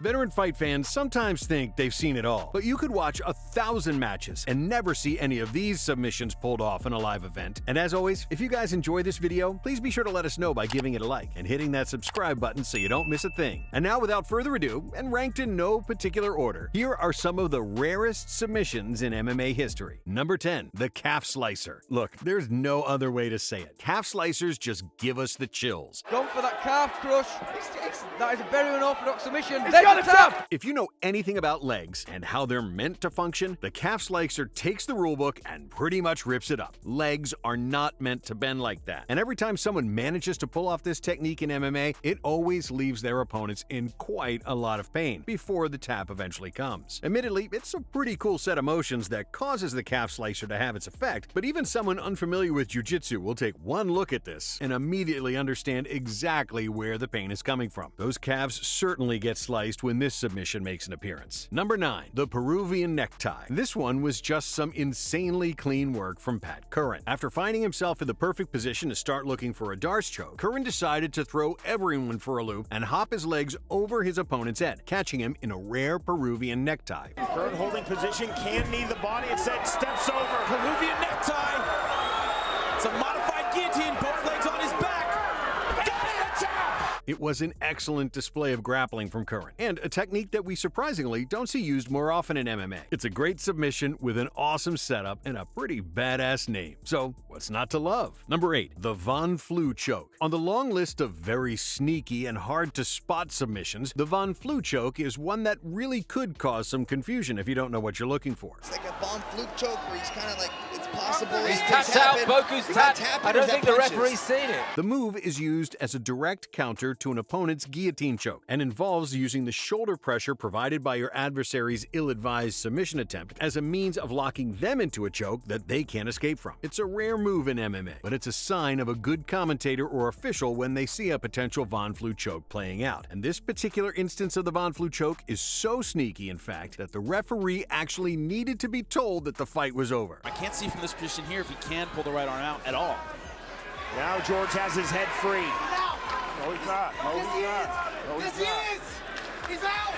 Veteran fight fans sometimes think they've seen it all, but you could watch 1,000 matches and never see any of these submissions pulled off in a live event. And as always, if you guys enjoy this video, please be sure to let us know by giving it a like and hitting that subscribe button so you don't miss a thing. And now, without further ado, and ranked in no particular order, here are some of the rarest submissions in MMA history. Number 10, the calf slicer. Look, there's no other way to say it. Calf slicers just give us the chills. Gone for that calf crush. That is a very unorthodox submission. If you know anything about legs and how they're meant to function, the calf slicer takes the rulebook and pretty much rips it up. Legs are not meant to bend like that. And every time someone manages to pull off this technique in MMA, it always leaves their opponents in quite a lot of pain before the tap eventually comes. Admittedly, it's a pretty cool set of motions that causes the calf slicer to have its effect, but even someone unfamiliar with jiu-jitsu will take one look at this and immediately understand exactly where the pain is coming from. Those calves certainly get sliced when this submission makes an appearance. Number 9, the Peruvian necktie. This one was just some insanely clean work from Pat Curran. After finding himself in the perfect position to start looking for a Darce choke, Curran decided to throw everyone for a loop and hop his legs over his opponent's head, catching him in a rare Peruvian necktie. Curran holding position, can't knee the body, instead steps over. Peruvian necktie. It's a modified guillotine, both legs on his back. It was an excellent display of grappling from Curran, and a technique that we surprisingly don't see used more often in MMA. It's a great submission with an awesome setup and a pretty badass name. So what's not to love? Number 8, the Von Flue choke. On the long list of very sneaky and hard to spot submissions, the Von Flue choke is one that really could cause some confusion if you don't know what you're looking for. It's like a Von Flue choke where he's kind of like, it's possible he's tapped out, Boku's tapped. I don't think the referee's seen it. The move is used as a direct counter to an opponent's guillotine choke and involves using the shoulder pressure provided by your adversary's ill-advised submission attempt as a means of locking them into a choke that they can't escape from. It's a rare move in MMA, but it's a sign of a good commentator or official when they see a potential Von Flue choke playing out. And this particular instance of the Von Flue choke is so sneaky, in fact, that the referee actually needed to be told that the fight was over. I can't see from this position here if he can pull the right arm out at all. Now George has his head free. No, he's not. No, he's not. No, he's not. He's out!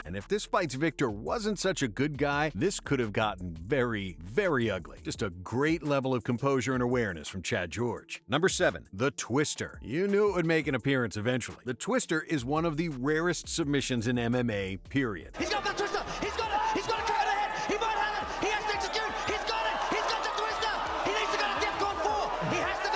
And if this fight's victor wasn't such a good guy, this could have gotten very, very ugly. Just a great level of composure and awareness from Chad George. Number 7, the Twister. You knew it would make an appearance eventually. The Twister is one of the rarest submissions in MMA, period. He's got the Twister! He's got it! He's got a cut in the head! He might have it! He has to execute! He's got it! He's got the Twister! He needs to go to DEFCON 4! He has to go!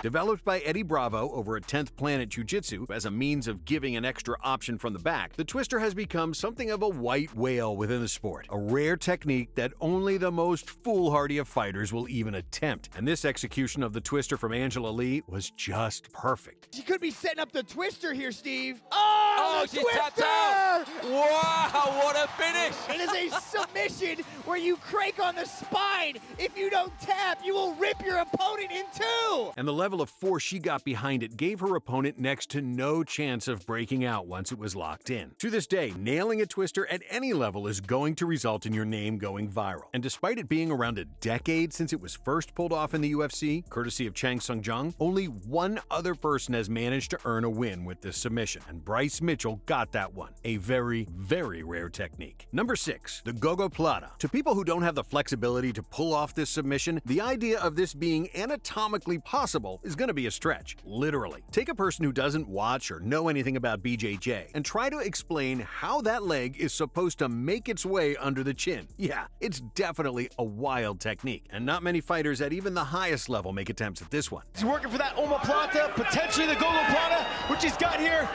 Developed by Eddie Bravo over at 10th Planet Jiu-Jitsu as a means of giving an extra option from the back, the Twister has become something of a white whale within the sport, a rare technique that only the most foolhardy of fighters will even attempt. And this execution of the Twister from Angela Lee was just perfect. She could be setting up the Twister here, Steve. Oh, the she's Twister! tapped out. Wow, what a finish. It is a submission where you crank on the spine. If you don't tap, you will rip your opponent in two. And the level of force she got behind it gave her opponent next to no chance of breaking out once it was locked in. To this day, nailing a Twister at any level is going to result in your name going viral. And despite it being around a decade since it was first pulled off in the UFC, courtesy of Chang Sung Jung, only one other person has managed to earn a win with this submission, and Bryce Mitchell got that one. A very, very rare technique. Number 6, the Gogo Plata. To people who don't have the flexibility to pull off this submission, the idea of this being anatomically possible is going to be a stretch, literally. Take a person who doesn't watch or know anything about BJJ and try to explain how that leg is supposed to make its way under the chin. Yeah, it's definitely a wild technique, and not many fighters at even the highest level make attempts at this one. He's working for that omoplata, potentially the gogoplata, which he's got here.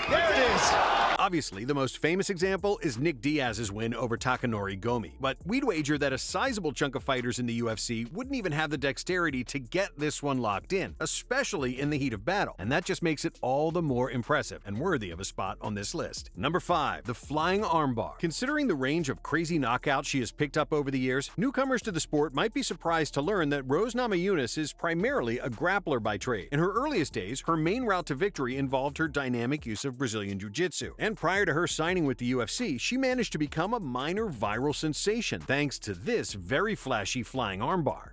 There it is. Obviously, the most famous example is Nick Diaz's win over Takanori Gomi, but we'd wager that a sizable chunk of fighters in the UFC wouldn't even have the dexterity to get this one locked in, especially in the heat of battle, and that just makes it all the more impressive and worthy of a spot on this list. Number 5, the flying armbar. Considering the range of crazy knockouts she has picked up over the years, newcomers to the sport might be surprised to learn that Rose Namajunas is primarily a grappler by trade. In her earliest days, her main route to victory involved her dynamic use of Brazilian Jiu-Jitsu, and prior to her signing with the UFC, she managed to become a minor viral sensation thanks to this very flashy flying armbar.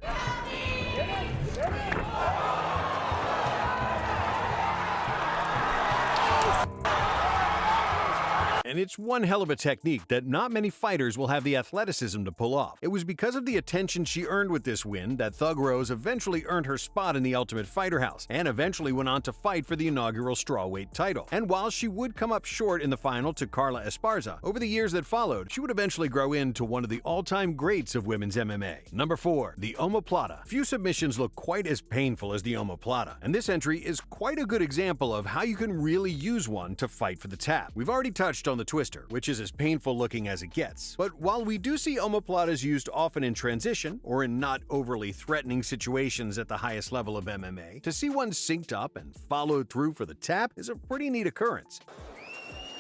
And it's one hell of a technique that not many fighters will have the athleticism to pull off. It was because of the attention she earned with this win that Thug Rose eventually earned her spot in the Ultimate Fighter house, and eventually went on to fight for the inaugural strawweight title. And while she would come up short in the final to Carla Esparza, over the years that followed, she would eventually grow into one of the all-time greats of women's MMA. Number 4. The omoplata. Few submissions look quite as painful as the omoplata, and this entry is quite a good example of how you can really use one to fight for the tap. We've already touched on the twister, which is as painful looking as it gets. But while we do see omoplatas used often in transition or in not overly threatening situations at the highest level of MMA, to see one synced up and followed through for the tap is a pretty neat occurrence.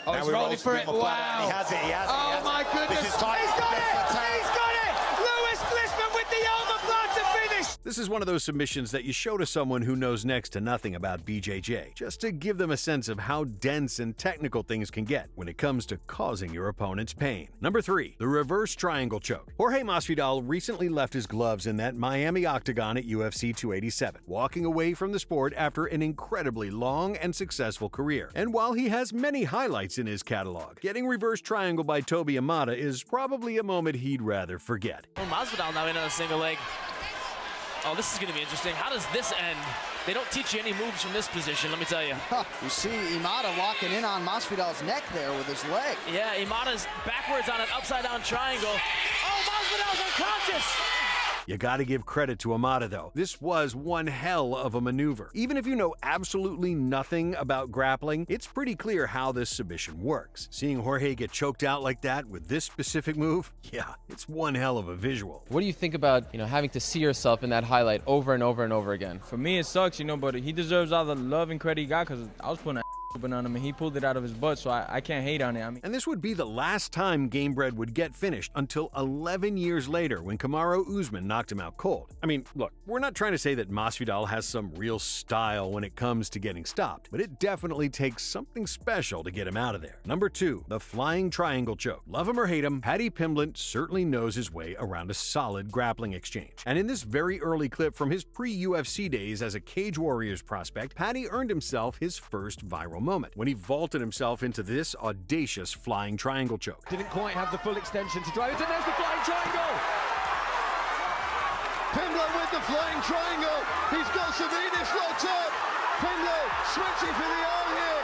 Oh, he's rolling for it. Wow. He has it. Oh, my goodness. This is time. He's got it. He's got it. Lewis Glissman with the omoplata finish. This is one of those submissions that you show to someone who knows next to nothing about BJJ, just to give them a sense of how dense and technical things can get when it comes to causing your opponent's pain. Number 3. The reverse triangle choke. Jorge Masvidal recently left his gloves in that Miami octagon at UFC 287, walking away from the sport after an incredibly long and successful career. And while he has many highlights in his catalog, getting reverse triangle by Toby Imada is probably a moment he'd rather forget. Masvidal now in on a single leg. Oh, this is going to be interesting. How does this end? They don't teach you any moves from this position, let me tell you. You see Imada locking in on Masvidal's neck there with his leg. Yeah, Imada's backwards on an upside-down triangle. Oh, Masvidal's unconscious! You gotta give credit to Imada though. This was one hell of a maneuver. Even if you know absolutely nothing about grappling, it's pretty clear how this submission works. Seeing Jorge get choked out like that with this specific move, yeah, it's one hell of a visual. What do you think about, having to see yourself in that highlight over and over and over again? For me, it sucks, but he deserves all the love and credit he got because I was putting a on him and he pulled it out of his butt, so I can't hate on it. And this would be the last time Gamebred would get finished until 11 years later when Kamaru Usman knocked him out cold. Look, we're not trying to say that Masvidal has some real style when it comes to getting stopped, but it definitely takes something special to get him out of there. Number 2, the flying triangle choke. Love him or hate him, Paddy Pimblett certainly knows his way around a solid grappling exchange. And in this very early clip from his pre-UFC days as a Cage Warriors prospect, Paddy earned himself his first viral moment when he vaulted himself into this audacious flying triangle choke. Didn't quite have the full extension to drive it, and there's the flying triangle! Pimblett with the flying triangle! He's got Savinas locked up! Pimblett switching for the arm here!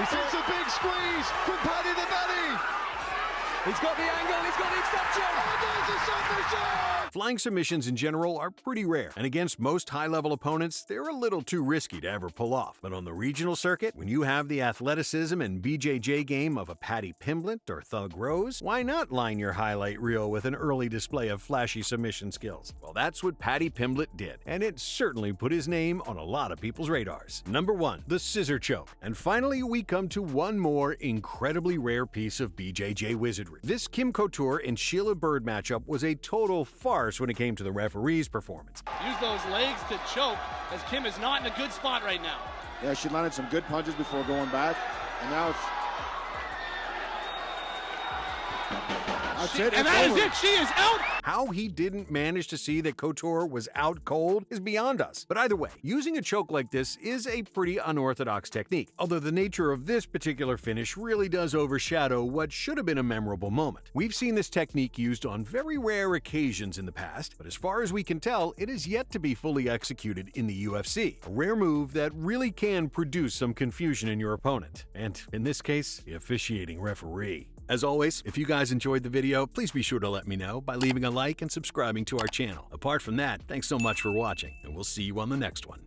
It's a big squeeze from Paddy the Belly! He's got the angle, he's got the extension! Oh, there's a submission! Flying submissions in general are pretty rare, and against most high-level opponents, they're a little too risky to ever pull off. But on the regional circuit, when you have the athleticism and BJJ game of a Paddy Pimblett or Thug Rose, why not line your highlight reel with an early display of flashy submission skills? Well, that's what Paddy Pimblett did, and it certainly put his name on a lot of people's radars. Number 1, the scissor choke. And finally, we come to one more incredibly rare piece of BJJ wizardry. This Kim Couture and Sheila Bird matchup was a total farce when it came to the referee's performance. Use those legs to choke, as Kim is not in a good spot right now. Yeah, she landed some good punches before going back, and now it's... And that is it. She is out. How he didn't manage to see that Couture was out cold is beyond us. But either way, using a choke like this is a pretty unorthodox technique, although the nature of this particular finish really does overshadow what should have been a memorable moment. We've seen this technique used on very rare occasions in the past, but as far as we can tell, it is yet to be fully executed in the UFC, a rare move that really can produce some confusion in your opponent, and in this case, the officiating referee. As always, if you guys enjoyed the video, please be sure to let me know by leaving a like and subscribing to our channel. Apart from that, thanks so much for watching, and we'll see you on the next one.